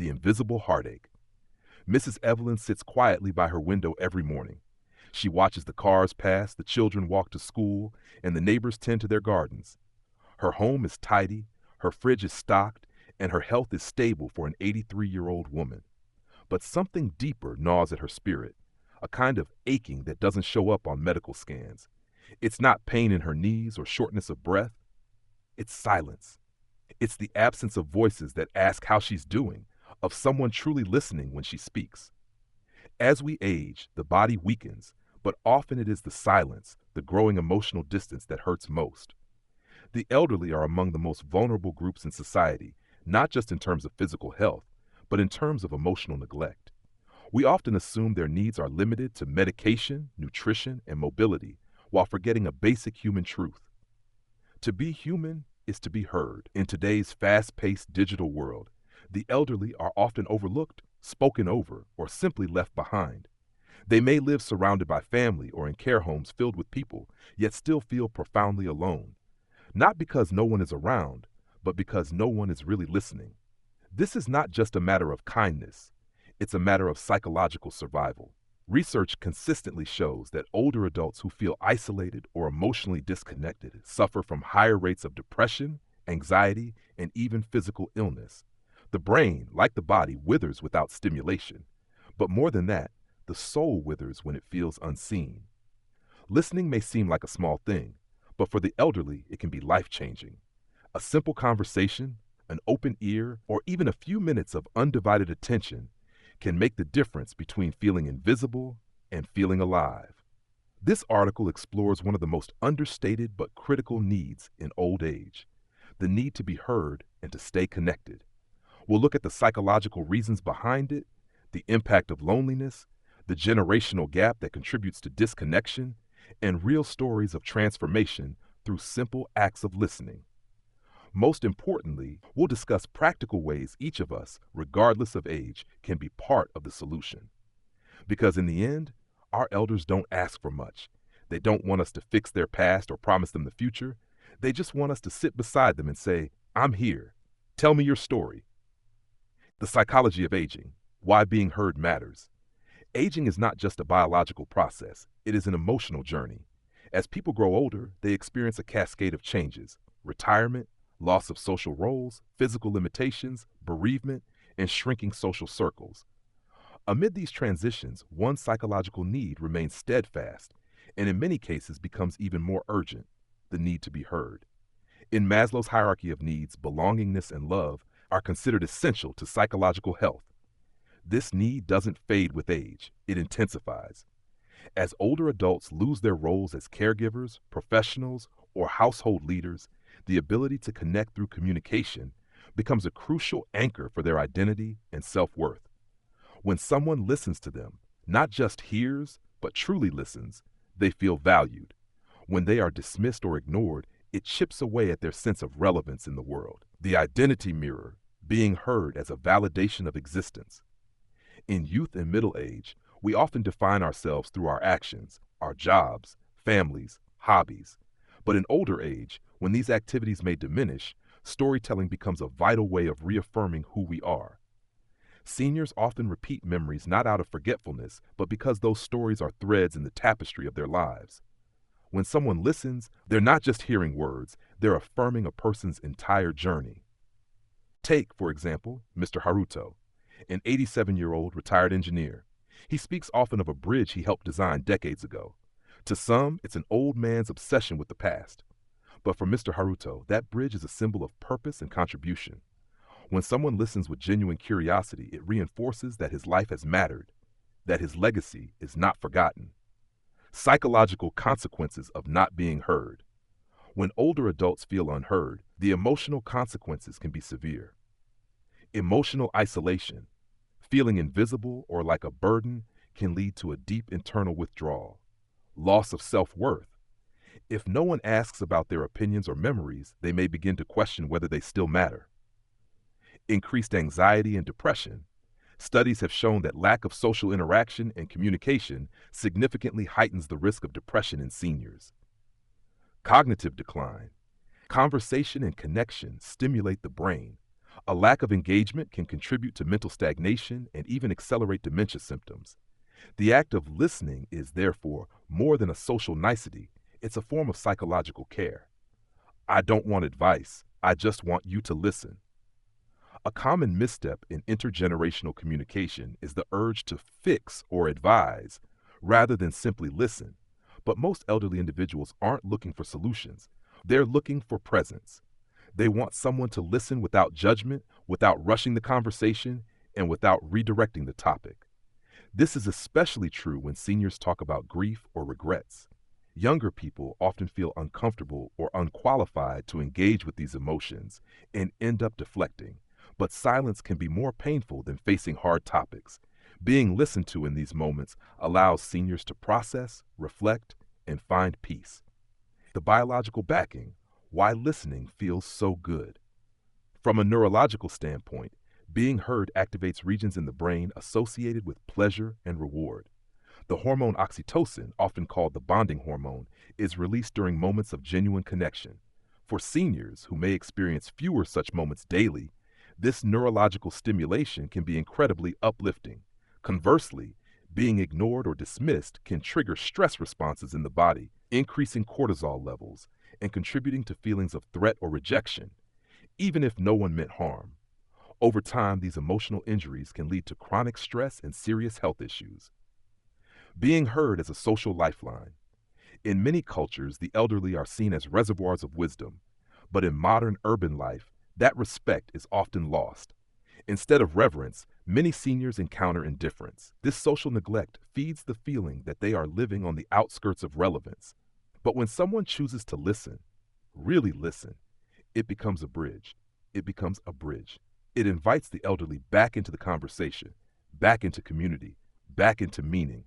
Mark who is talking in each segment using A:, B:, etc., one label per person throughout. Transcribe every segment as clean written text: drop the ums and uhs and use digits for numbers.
A: the invisible heartache. Mrs. Evelyn sits quietly by her window every morning. She watches the cars pass, the children walk to school, and the neighbors tend to their gardens. Her home is tidy, her fridge is stocked, and her health is stable for an 83-year-old woman. But something deeper gnaws at her spirit, a kind of aching that doesn't show up on medical scans. It's not pain in her knees or shortness of breath. It's silence. It's the absence of voices that ask how she's doing, of someone truly listening when she speaks. As we age, the body weakens, but often it is the silence, the growing emotional distance that hurts most. The elderly are among the most vulnerable groups in society, not just in terms of physical health, but in terms of emotional neglect. We often assume their needs are limited to medication, nutrition, and mobility, while forgetting a basic human truth. To be human is to be heard. In today's fast-paced digital world, the elderly are often overlooked, spoken over, or simply left behind. They may live surrounded by family or in care homes filled with people, yet still feel profoundly alone. Not because no one is around, but because no one is really listening. This is not just a matter of kindness, it's a matter of psychological survival. Research consistently shows that older adults who feel isolated or emotionally disconnected suffer from higher rates of depression, anxiety, and even physical illness. The brain, like the body, withers without stimulation. But more than that, the soul withers when it feels unseen. Listening may seem like a small thing, but for the elderly, it can be life-changing. A simple conversation, an open ear, or even a few minutes of undivided attention can make the difference between feeling invisible and feeling alive. This article explores one of the most understated but critical needs in old age, the need to be heard and to stay connected. We'll look at the psychological reasons behind it, the impact of loneliness, the generational gap that contributes to disconnection, and real stories of transformation through simple acts of listening. Most importantly, we'll discuss practical ways each of us, regardless of age, can be part of the solution. Because in the end, our elders don't ask for much. They don't want us to fix their past or promise them the future. They just want us to sit beside them and say, "I'm here. Tell me your story." The psychology of aging, why being heard matters. Aging is not just a biological process, it is an emotional journey. As people grow older, they experience a cascade of changes: retirement, loss of social roles, physical limitations, bereavement, and shrinking social circles. Amid these transitions, one psychological need remains steadfast, and in many cases becomes even more urgent: the need to be heard. In Maslow's hierarchy of needs, belongingness and love are considered essential to psychological health. This need doesn't fade with age, it intensifies. As older adults lose their roles as caregivers, professionals, or household leaders, the ability to connect through communication becomes a crucial anchor for their identity and self-worth. When someone listens to them, not just hears, but truly listens, they feel valued. When they are dismissed or ignored, it chips away at their sense of relevance in the world. The identity mirror, being heard as a validation of existence. In youth and middle age, we often define ourselves through our actions, our jobs, families, hobbies. But in older age, when these activities may diminish, storytelling becomes a vital way of reaffirming who we are. Seniors often repeat memories not out of forgetfulness, but because those stories are threads in the tapestry of their lives. When someone listens, they're not just hearing words, they're affirming a person's entire journey. Take, for example, Mr. Haruto, an 87-year-old retired engineer. He speaks often of a bridge he helped design decades ago. To some, it's an old man's obsession with the past. But for Mr. Haruto, that bridge is a symbol of purpose and contribution. When someone listens with genuine curiosity, it reinforces that his life has mattered, that his legacy is not forgotten. Psychological consequences of not being heard. When older adults feel unheard, the emotional consequences can be severe. Emotional isolation, feeling invisible or like a burden, can lead to a deep internal withdrawal. Loss of self-worth. If no one asks about their opinions or memories, they may begin to question whether they still matter. Increased anxiety and depression. Studies have shown that lack of social interaction and communication significantly heightens the risk of depression in seniors. Cognitive decline. Conversation and connection stimulate the brain, A lack of engagement can contribute to mental stagnation and even accelerate dementia symptoms. The act of listening is, therefore, more than a social nicety, it's a form of psychological care. I don't want advice, I just want you to listen. A common misstep in intergenerational communication is the urge to fix or advise rather than simply listen. But most elderly individuals aren't looking for solutions, they're looking for presence. They want someone to listen without judgment, without rushing the conversation, and without redirecting the topic. This is especially true when seniors talk about grief or regrets. Younger people often feel uncomfortable or unqualified to engage with these emotions and end up deflecting. But silence can be more painful than facing hard topics. Being listened to in these moments allows seniors to process, reflect, and find peace. The biological backing, why listening feels so good. From a neurological standpoint, being heard activates regions in the brain associated with pleasure and reward. The hormone oxytocin, often called the bonding hormone, is released during moments of genuine connection. For seniors who may experience fewer such moments daily, this neurological stimulation can be incredibly uplifting. Conversely, being ignored or dismissed can trigger stress responses in the body, increasing cortisol levels and contributing to feelings of threat or rejection, even if no one meant harm. Over time, these emotional injuries can lead to chronic stress and serious health issues. Being heard as a social lifeline. In many cultures, the elderly are seen as reservoirs of wisdom, but in modern urban life, that respect is often lost. Instead of reverence, many seniors encounter indifference. This social neglect feeds the feeling that they are living on the outskirts of relevance. But when someone chooses to listen, really listen, it becomes a bridge. It becomes a bridge. It invites the elderly back into the conversation, back into community, back into meaning.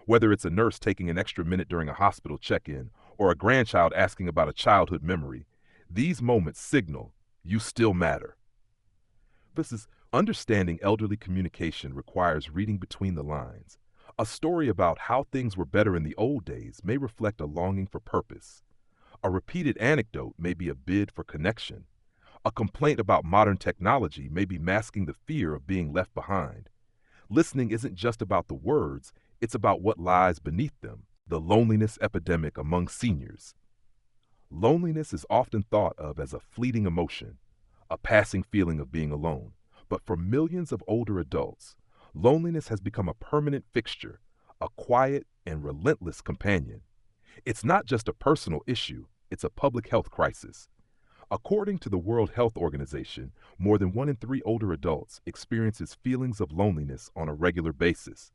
A: Whether it's a nurse taking an extra minute during a hospital check-in or a grandchild asking about a childhood memory, these moments signal you still matter. Understanding elderly communication requires reading between the lines. A story about how things were better in the old days may reflect a longing for purpose. A repeated anecdote may be a bid for connection. A complaint about modern technology may be masking the fear of being left behind. Listening isn't just about the words, it's about what lies beneath them, the loneliness epidemic among seniors. Loneliness is often thought of as a fleeting emotion, a passing feeling of being alone. But for millions of older adults, loneliness has become a permanent fixture, a quiet and relentless companion. It's not just a personal issue, it's a public health crisis. According to the World Health Organization, more than 1 in 3 older adults experiences feelings of loneliness on a regular basis.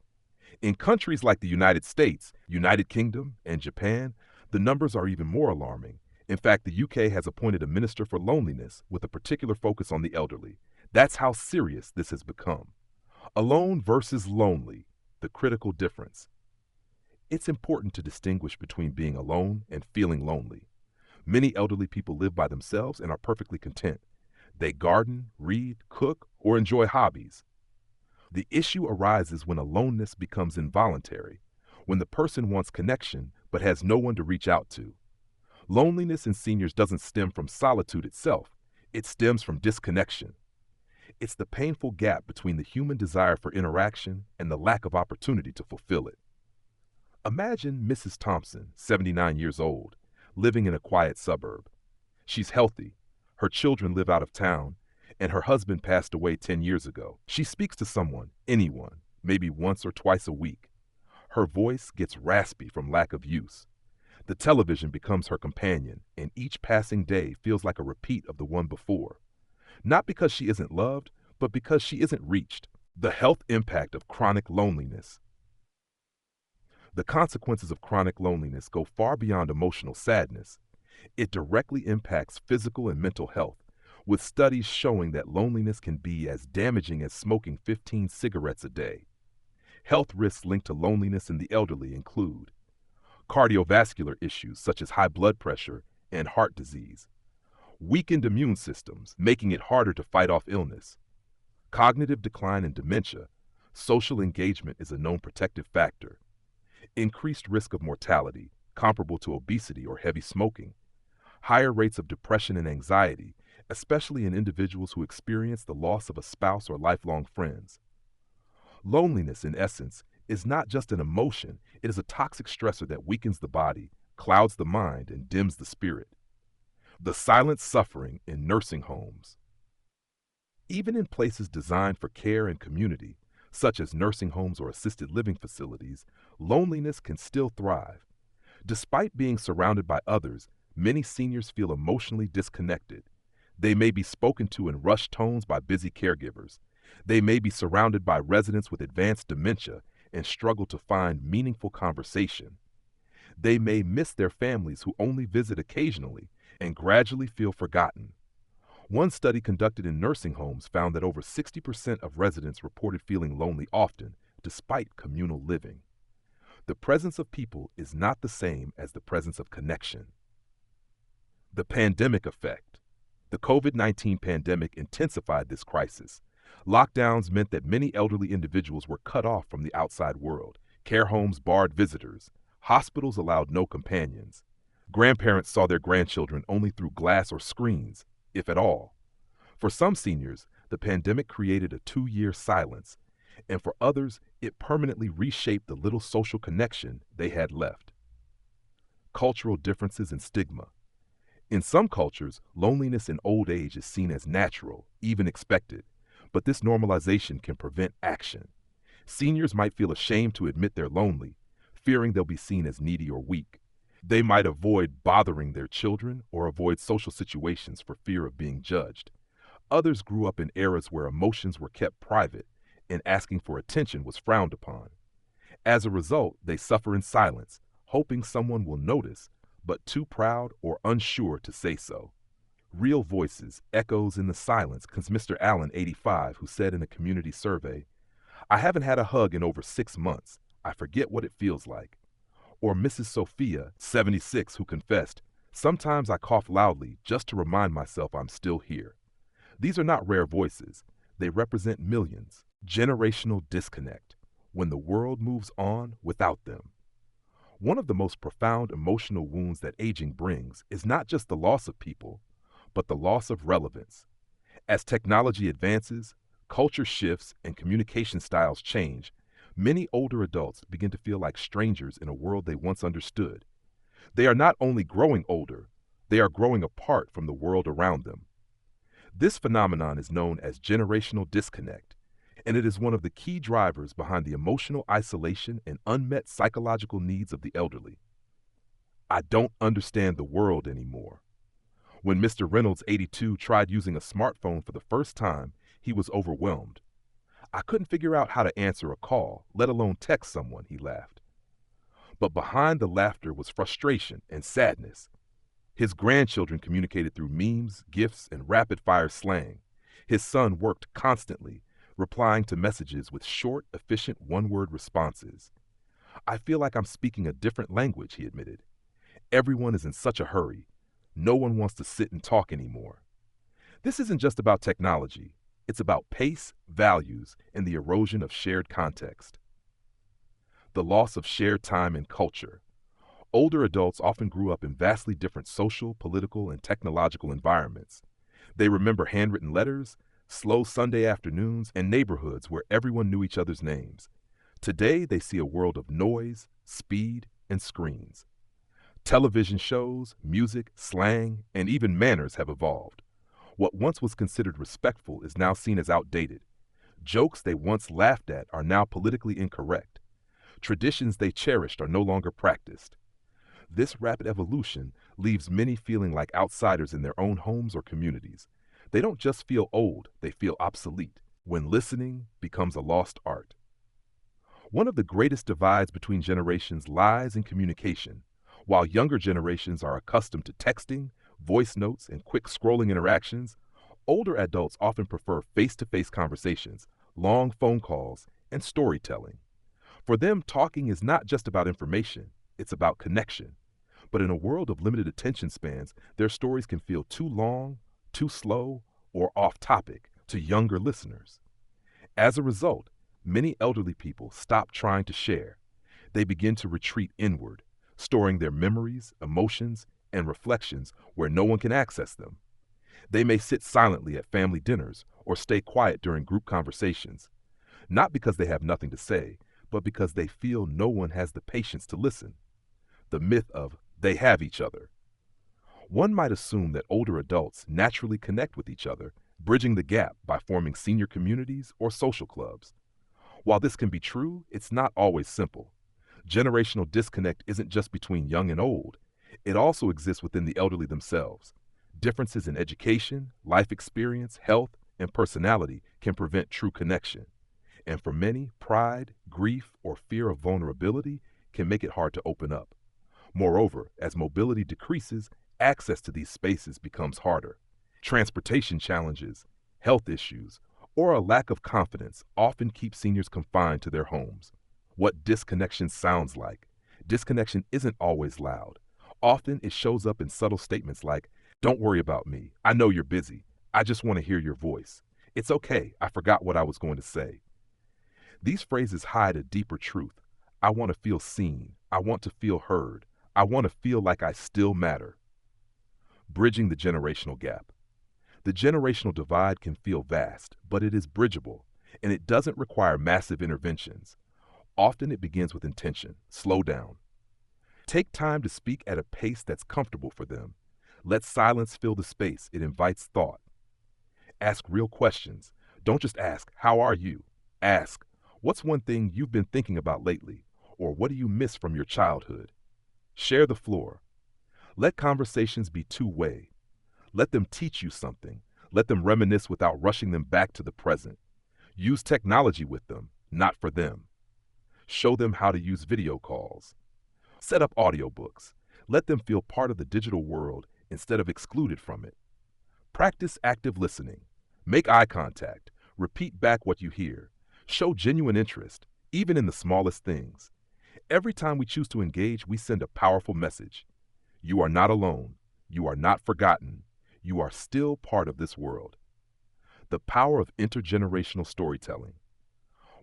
A: In countries like the United States, United Kingdom, and Japan, the numbers are even more alarming. In fact, the UK has appointed a minister for loneliness with a particular focus on the elderly. That's how serious this has become. Alone versus lonely, the critical difference. It's important to distinguish between being alone and feeling lonely. Many elderly people live by themselves and are perfectly content. They garden, read, cook, or enjoy hobbies. The issue arises when aloneness becomes involuntary, when the person wants connection but has no one to reach out to. Loneliness in seniors doesn't stem from solitude itself, it stems from disconnection. It's the painful gap between the human desire for interaction and the lack of opportunity to fulfill it. Imagine Mrs. Thompson, 79 years old, living in a quiet suburb. She's healthy, her children live out of town, and her husband passed away 10 years ago. She speaks to someone, anyone, maybe once or twice a week. Her voice gets raspy from lack of use. The television becomes her companion, and each passing day feels like a repeat of the one before. Not because she isn't loved, but because she isn't reached. The health impact of chronic loneliness. The consequences of chronic loneliness go far beyond emotional sadness. It directly impacts physical and mental health, with studies showing that loneliness can be as damaging as smoking 15 cigarettes a day. Health risks linked to loneliness in the elderly include cardiovascular issues such as high blood pressure and heart disease, weakened immune systems, making it harder to fight off illness, cognitive decline and dementia. Social engagement is a known protective factor, increased risk of mortality, comparable to obesity or heavy smoking, higher rates of depression and anxiety, especially in individuals who experience the loss of a spouse or lifelong friends. Loneliness, in essence, is not just an emotion, it is a toxic stressor that weakens the body, clouds the mind, and dims the spirit. The silent suffering in nursing homes. Even in places designed for care and community, such as nursing homes or assisted living facilities, loneliness can still thrive. Despite being surrounded by others, many seniors feel emotionally disconnected. They may be spoken to in rushed tones by busy caregivers. They may be surrounded by residents with advanced dementia and struggle to find meaningful conversation. They may miss their families who only visit occasionally and gradually feel forgotten. One study conducted in nursing homes found that over 60% of residents reported feeling lonely often, despite communal living. The presence of people is not the same as the presence of connection. The pandemic effect. The COVID-19 pandemic intensified this crisis. Lockdowns meant that many elderly individuals were cut off from the outside world. Care homes barred visitors. Hospitals allowed no companions. Grandparents saw their grandchildren only through glass or screens, if at all. For some seniors, the pandemic created a 2-year silence, and for others, it permanently reshaped the little social connection they had left. Cultural differences and stigma. In some cultures, loneliness in old age is seen as natural, even expected, but this normalization can prevent action. Seniors might feel ashamed to admit they're lonely, fearing they'll be seen as needy or weak. They might avoid bothering their children or avoid social situations for fear of being judged. Others grew up in eras where emotions were kept private and asking for attention was frowned upon. As a result, they suffer in silence, hoping someone will notice, but too proud or unsure to say so. Real voices, echoes in the silence, comes Mr. Allen, 85, who said in a community survey, "I haven't had a hug in over 6 months. I forget what it feels like." Or Mrs. Sophia, 76, who confessed, "Sometimes I cough loudly just to remind myself I'm still here." These are not rare voices. They represent millions. Generational disconnect, when the world moves on without them. One of the most profound emotional wounds that aging brings is not just the loss of people, but the loss of relevance. As technology advances, culture shifts, and communication styles change, many older adults begin to feel like strangers in a world they once understood. They are not only growing older, they are growing apart from the world around them. This phenomenon is known as generational disconnect, and it is one of the key drivers behind the emotional isolation and unmet psychological needs of the elderly. I don't understand the world anymore. When Mr. Reynolds, 82, tried using a smartphone for the first time, he was overwhelmed. "I couldn't figure out how to answer a call, let alone text someone," he laughed. But behind the laughter was frustration and sadness. His grandchildren communicated through memes, gifs, and rapid-fire slang. His son worked constantly, replying to messages with short, efficient one-word responses. "I feel like I'm speaking a different language," he admitted. "Everyone is in such a hurry. No one wants to sit and talk anymore." This isn't just about technology. It's about pace, values, and the erosion of shared context. The loss of shared time and culture. Older adults often grew up in vastly different social, political, and technological environments. They remember handwritten letters, slow Sunday afternoons, and neighborhoods where everyone knew each other's names. Today, they see a world of noise, speed, and screens. Television shows, music, slang, and even manners have evolved. What once was considered respectful is now seen as outdated. Jokes they once laughed at are now politically incorrect. Traditions they cherished are no longer practiced. This rapid evolution leaves many feeling like outsiders in their own homes or communities. They don't just feel old, they feel obsolete, when listening becomes a lost art. One of the greatest divides between generations lies in communication. While younger generations are accustomed to texting, voice notes, and quick scrolling interactions, older adults often prefer face-to-face conversations, long phone calls, and storytelling. For them, talking is not just about information, it's about connection. But in a world of limited attention spans, their stories can feel too long, too slow, or off topic to younger listeners. As a result, many elderly people stop trying to share. They begin to retreat inward, storing their memories, emotions, and reflections where no one can access them. They may sit silently at family dinners or stay quiet during group conversations, not because they have nothing to say, but because they feel no one has the patience to listen. The myth of they have each other. One might assume that older adults naturally connect with each other, bridging the gap by forming senior communities or social clubs. While this can be true, it's not always simple. Generational disconnect isn't just between young and old, it also exists within the elderly themselves. Differences in education, life experience, health, and personality can prevent true connection. And for many, pride, grief, or fear of vulnerability can make it hard to open up. Moreover, as mobility decreases, access to these spaces becomes harder. Transportation challenges, health issues, or a lack of confidence often keep seniors confined to their homes. What disconnection sounds like. Disconnection isn't always loud. Often it shows up in subtle statements like, "Don't worry about me. I know you're busy. I just want to hear your voice. It's okay. I forgot what I was going to say." These phrases hide a deeper truth. I want to feel seen. I want to feel heard. I want to feel like I still matter. Bridging the generational gap. The generational divide can feel vast, but it is bridgeable, and it doesn't require massive interventions. Often it begins with intention. Slow down. Take time to speak at a pace that's comfortable for them. Let silence fill the space. It invites thought. Ask real questions. Don't just ask, "How are you?" Ask, "What's one thing you've been thinking about lately?" Or "What do you miss from your childhood?" Share the floor. Let conversations be two-way. Let them teach you something. Let them reminisce without rushing them back to the present. Use technology with them, not for them. Show them how to use video calls. Set up audiobooks. Let them feel part of the digital world instead of excluded from it. Practice active listening. Make eye contact. Repeat back what you hear. Show genuine interest, even in the smallest things. Every time we choose to engage, we send a powerful message. You are not alone. You are not forgotten. You are still part of this world. The power of intergenerational storytelling.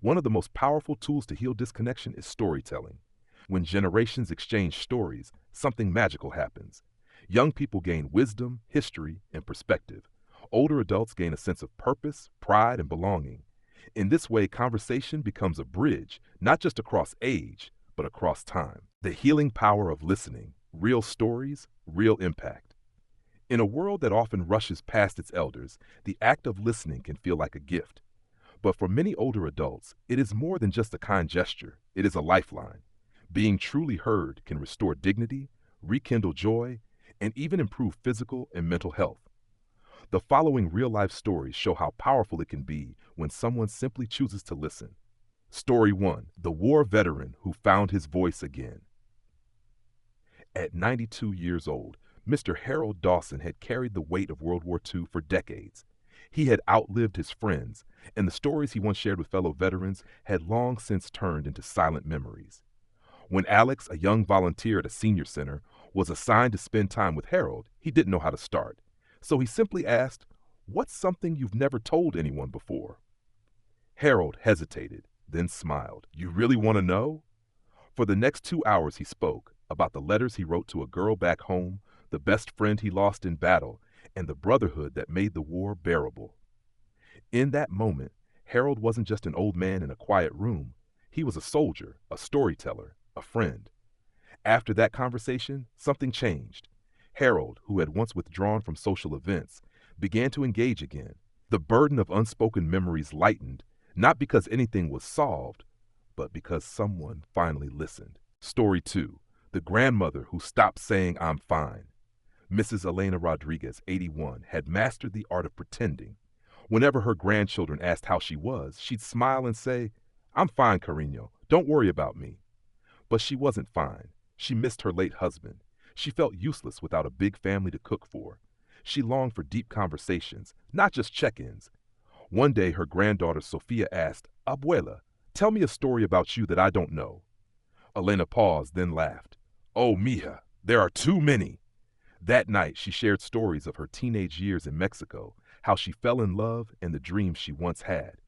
A: One of the most powerful tools to heal disconnection is storytelling. When generations exchange stories, something magical happens. Young people gain wisdom, history, and perspective. Older adults gain a sense of purpose, pride, and belonging. In this way, conversation becomes a bridge, not just across age, but across time. The healing power of listening. Real stories, real impact. In a world that often rushes past its elders, the act of listening can feel like a gift. But for many older adults, it is more than just a kind gesture. It is a lifeline. Being truly heard can restore dignity, rekindle joy, and even improve physical and mental health. The following real-life stories show how powerful it can be when someone simply chooses to listen. Story 1. The war veteran who found his voice again. At 92 years old, Mr. Harold Dawson had carried the weight of World War II for decades. He had outlived his friends, and the stories he once shared with fellow veterans had long since turned into silent memories. When Alex, a young volunteer at a senior center, was assigned to spend time with Harold, he didn't know how to start. So he simply asked, "What's something you've never told anyone before?" Harold hesitated, then smiled. "You really want to know?" For the next 2 hours he spoke about the letters he wrote to a girl back home, the best friend he lost in battle, and the brotherhood that made the war bearable. In that moment, Harold wasn't just an old man in a quiet room. He was a soldier, a storyteller, a friend. After that conversation, something changed. Harold, who had once withdrawn from social events, began to engage again. The burden of unspoken memories lightened, not because anything was solved, but because someone finally listened. Story 2. The grandmother who stopped saying "I'm fine." Mrs. Elena Rodriguez, 81, had mastered the art of pretending. Whenever her grandchildren asked how she was, she'd smile and say, "I'm fine, Carino. Don't worry about me." But she wasn't fine. She missed her late husband. She felt useless without a big family to cook for. She longed for deep conversations, not just check-ins. One day her granddaughter Sofia asked, "Abuela, tell me a story about you that I don't know." Elena paused, then laughed. "Oh, mija, there are too many." That night she shared stories of her teenage years in Mexico, how she fell in love, and the dreams she once had.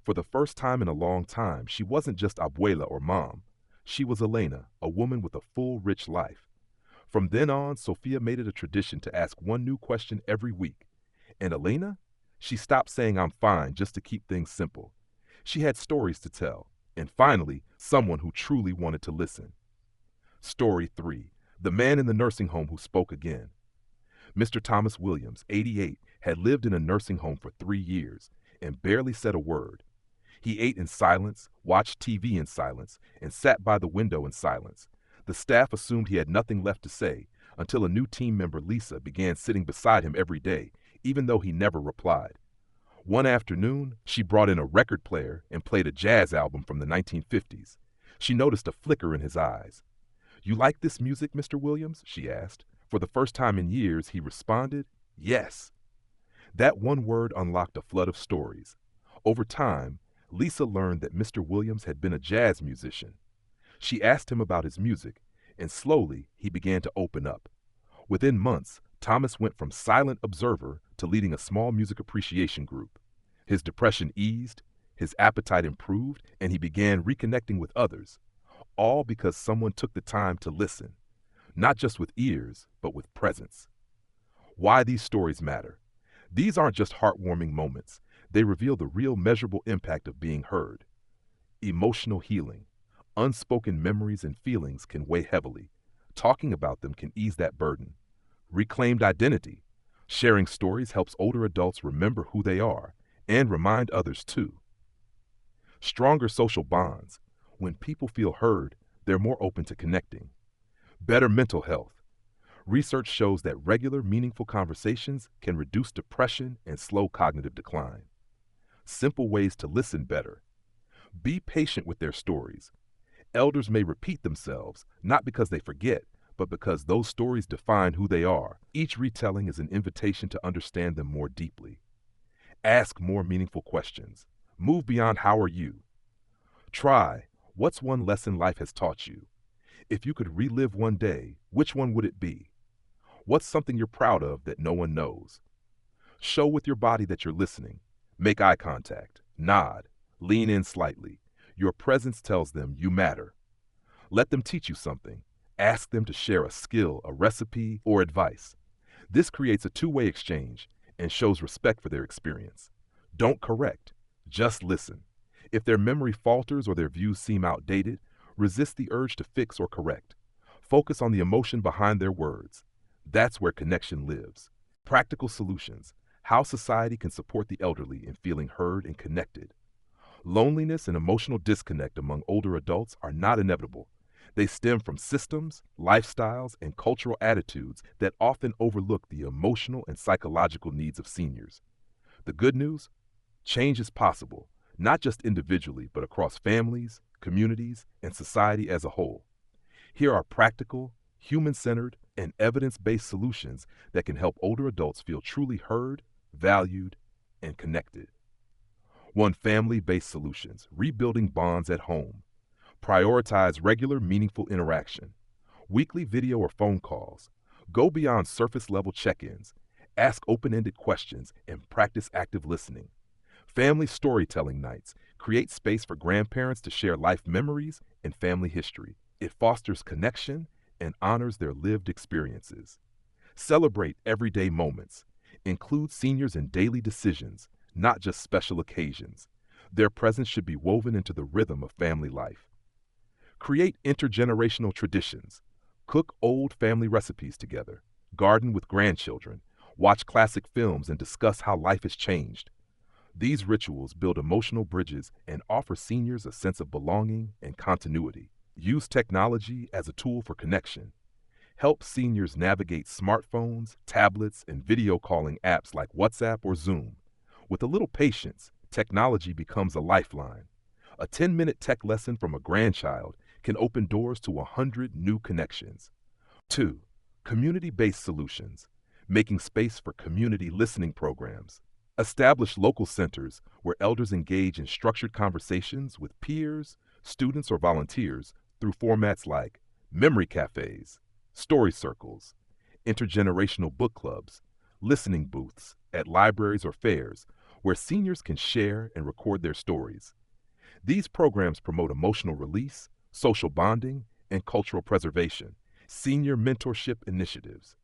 A: For the first time in a long time, she wasn't just abuela or mom. She was Elena, a woman with a full, rich life. From then on, Sofia made it a tradition to ask one new question every week. And Elena? She stopped saying I'm fine just to keep things simple. She had stories to tell. And finally, someone who truly wanted to listen. Story 3. The man in the nursing home who spoke again. Mr. Thomas Williams, 88, had lived in a nursing home for 3 years and barely said a word. He ate in silence, watched TV in silence, and sat by the window in silence. The staff assumed he had nothing left to say until a new team member, Lisa, began sitting beside him every day, even though he never replied. One afternoon, she brought in a record player and played a jazz album from the 1950s. She noticed a flicker in his eyes. "You like this music, Mr. Williams?" she asked. For the first time in years, he responded, "Yes." That one word unlocked a flood of stories. Over time, Lisa learned that Mr. Williams had been a jazz musician. She asked him about his music, and slowly he began to open up. Within months, Thomas went from silent observer to leading a small music appreciation group. His depression eased, his appetite improved, and he began reconnecting with others, all because someone took the time to listen, not just with ears, but with presence. Why these stories matter. These aren't just heartwarming moments. They reveal the real measurable impact of being heard. Emotional healing. Unspoken memories and feelings can weigh heavily. Talking about them can ease that burden. Reclaimed identity. Sharing stories helps older adults remember who they are and remind others too. Stronger social bonds. When people feel heard, they're more open to connecting. Better mental health. Research shows that regular, meaningful conversations can reduce depression and slow cognitive decline. Simple ways to listen better. Be patient with their stories. Elders may repeat themselves, not because they forget, but because those stories define who they are. Each retelling is an invitation to understand them more deeply. Ask more meaningful questions. Move beyond "how are you?" Try, what's one lesson life has taught you? If you could relive one day, which one would it be? What's something you're proud of that no one knows? Show with your body that you're listening. Make eye contact. Nod. Lean in slightly. Your presence tells them you matter. Let them teach you something. Ask them to share a skill, a recipe, or advice. This creates a two-way exchange and shows respect for their experience. Don't correct. Just listen. If their memory falters or their views seem outdated, resist the urge to fix or correct. Focus on the emotion behind their words. That's where connection lives. Practical solutions. How society can support the elderly in feeling heard and connected. Loneliness and emotional disconnect among older adults are not inevitable. They stem from systems, lifestyles, and cultural attitudes that often overlook the emotional and psychological needs of seniors. The good news? Change is possible, not just individually, but across families, communities, and society as a whole. Here are practical, human-centered, and evidence-based solutions that can help older adults feel truly heard, valued, and connected. 1. Family-based solutions. Rebuilding bonds at home. Prioritize regular, meaningful interaction. Weekly video or phone calls. Go beyond surface-level check-ins. Ask open-ended questions and practice active listening. Family storytelling nights. Create space for grandparents to share life memories and family history. It fosters connection and honors their lived experiences. Celebrate everyday moments. Include seniors in daily decisions, not just special occasions. Their presence should be woven into the rhythm of family life. Create intergenerational traditions. Cook old family recipes together. Garden with grandchildren. Watch classic films and discuss how life has changed. These rituals build emotional bridges and offer seniors a sense of belonging and continuity. Use technology as a tool for connection. Help seniors navigate smartphones, tablets, and video calling apps like WhatsApp or Zoom. With a little patience, technology becomes a lifeline. A 10-minute tech lesson from a grandchild can open doors to 100 new connections. 2. Community-based solutions. Making space for community listening programs. Establish local centers where elders engage in structured conversations with peers, students, or volunteers through formats like memory cafes, story circles, intergenerational book clubs, listening booths at libraries or fairs where seniors can share and record their stories. These programs promote emotional release, social bonding, and cultural preservation. Senior mentorship initiatives.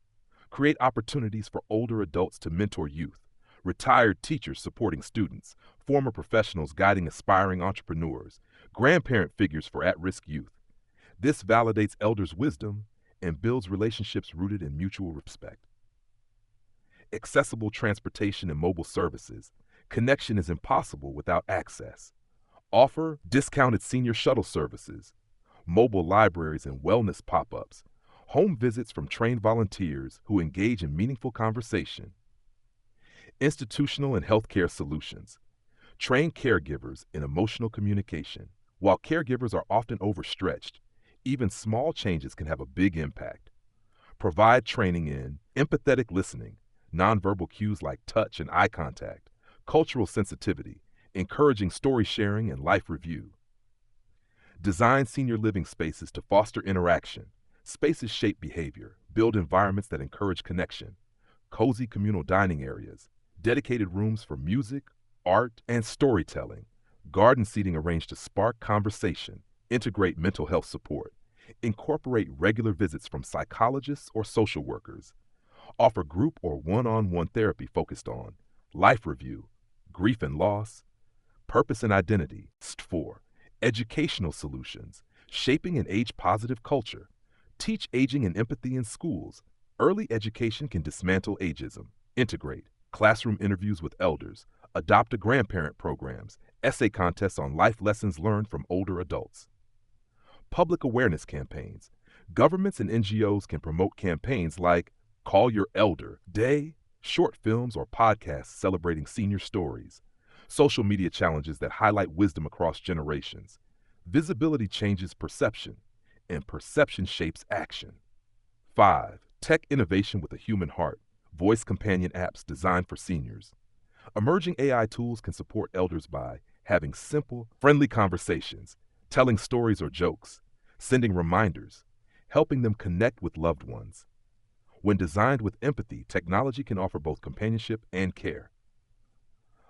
A: Create opportunities for older adults to mentor youth. retired teachers supporting students, former professionals guiding aspiring entrepreneurs, grandparent figures for at-risk youth. This validates elders' wisdom and builds relationships rooted in mutual respect. Accessible transportation and mobile services. Connection is impossible without access. Offer discounted senior shuttle services, mobile libraries and wellness pop-ups, home visits from trained volunteers who engage in meaningful conversation. Institutional and healthcare solutions. Train caregivers in emotional communication. While caregivers are often overstretched, even small changes can have a big impact. Provide training in empathetic listening, nonverbal cues like touch and eye contact, cultural sensitivity, encouraging story sharing and life review. Design senior living spaces to foster interaction. Spaces shape behavior, build environments that encourage connection. Cozy communal dining areas, dedicated rooms for music, art, and storytelling. Garden seating arranged to spark conversation. Integrate mental health support. Incorporate regular visits from psychologists or social workers. Offer group or one-on-one therapy focused on life review, grief and loss, purpose and identity. 4. Educational solutions, shaping an age-positive culture. Teach aging and empathy in schools. Early education can dismantle ageism. Integrate classroom interviews with elders, adopt a grandparent programs, essay contests on life lessons learned from older adults. Public awareness campaigns. Governments and NGOs can promote campaigns like Call Your Elder Day, short films or podcasts celebrating senior stories, social media challenges that highlight wisdom across generations. Visibility changes perception, and perception shapes action. 5. Tech innovation with a human heart. Voice companion apps designed for seniors. Emerging AI tools can support elders by having simple, friendly conversations, telling stories or jokes, sending reminders, helping them connect with loved ones. When designed with empathy, technology can offer both companionship and care.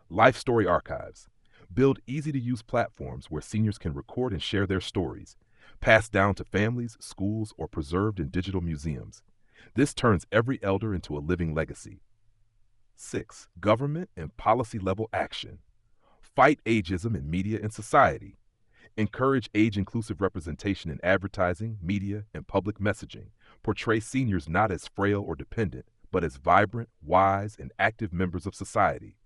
A: Life Story Archives. Build easy-to-use platforms where seniors can record and share their stories, passed down to families, schools, or preserved in digital museums. This turns every elder into a living legacy. 6. Government and policy-level action. Fight ageism in media and society. Encourage age-inclusive representation in advertising, media, and public messaging. Portray seniors not as frail or dependent, but as vibrant, wise, and active members of society.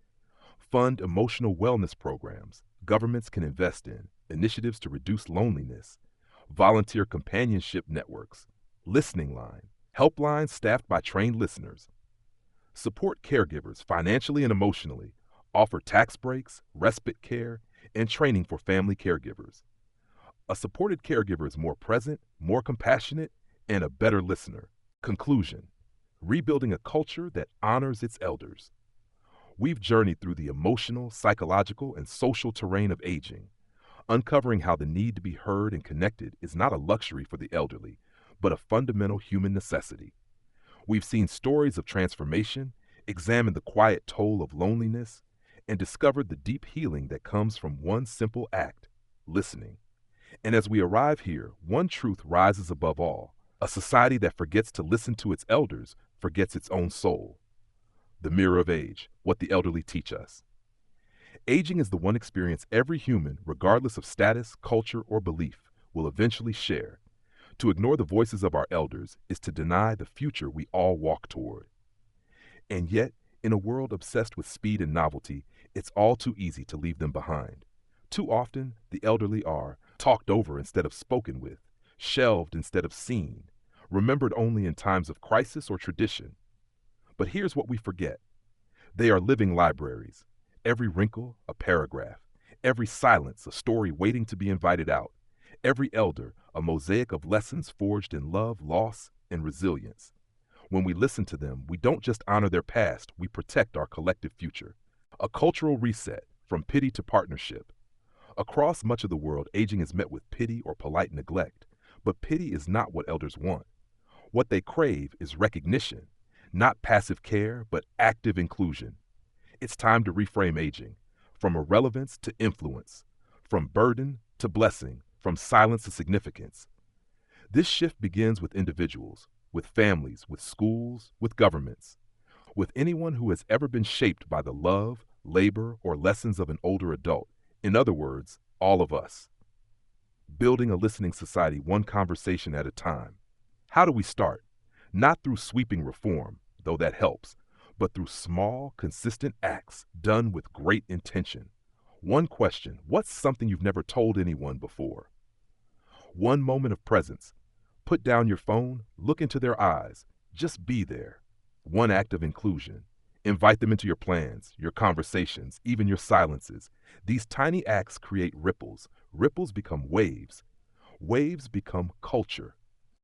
A: Fund emotional wellness programs governments can invest in, initiatives to reduce loneliness, volunteer companionship networks, listening line, helplines staffed by trained listeners. Support caregivers financially and emotionally, offer tax breaks, respite care, and training for family caregivers. A supported caregiver is more present, more compassionate, and a better listener. Conclusion: rebuilding a culture that honors its elders. We've journeyed through the emotional, psychological, and social terrain of aging, uncovering how the need to be heard and connected is not a luxury for the elderly, but a fundamental human necessity. We've seen stories of transformation, examined the quiet toll of loneliness, and discovered the deep healing that comes from one simple act: listening. And as we arrive here, one truth rises above all: a society that forgets to listen to its elders forgets its own soul. The mirror of age, what the elderly teach us. Aging is the one experience every human, regardless of status, culture, or belief, will eventually share. To ignore the voices of our elders is to deny the future we all walk toward. And yet, in a world obsessed with speed and novelty, it's all too easy to leave them behind. Too often, the elderly are talked over instead of spoken with, shelved instead of seen, remembered only in times of crisis or tradition. But here's what we forget: they are living libraries. Every wrinkle, a paragraph. Every silence, a story waiting to be invited out. Every elder, a mosaic of lessons forged in love, loss, and resilience. When we listen to them, we don't just honor their past, we protect our collective future. A cultural reset, from pity to partnership. Across much of the world, aging is met with pity or polite neglect. But pity is not what elders want. What they crave is recognition, not passive care, but active inclusion. It's time to reframe aging, from irrelevance to influence, from burden to blessing, from silence to significance. This shift begins with individuals, with families, with schools, with governments. with anyone who has ever been shaped by the love, labor, or lessons of an older adult. In other words, all of us. Building a listening society one conversation at a time. How do we start? Not through sweeping reform, though that helps, but through small, consistent acts done with great intention. One question: what's something you've never told anyone before? One moment of presence. Put down your phone, look into their eyes, just be there. One act of inclusion. Invite them into your plans, your conversations, even your silences. These tiny acts create ripples. Ripples become waves. Waves become culture.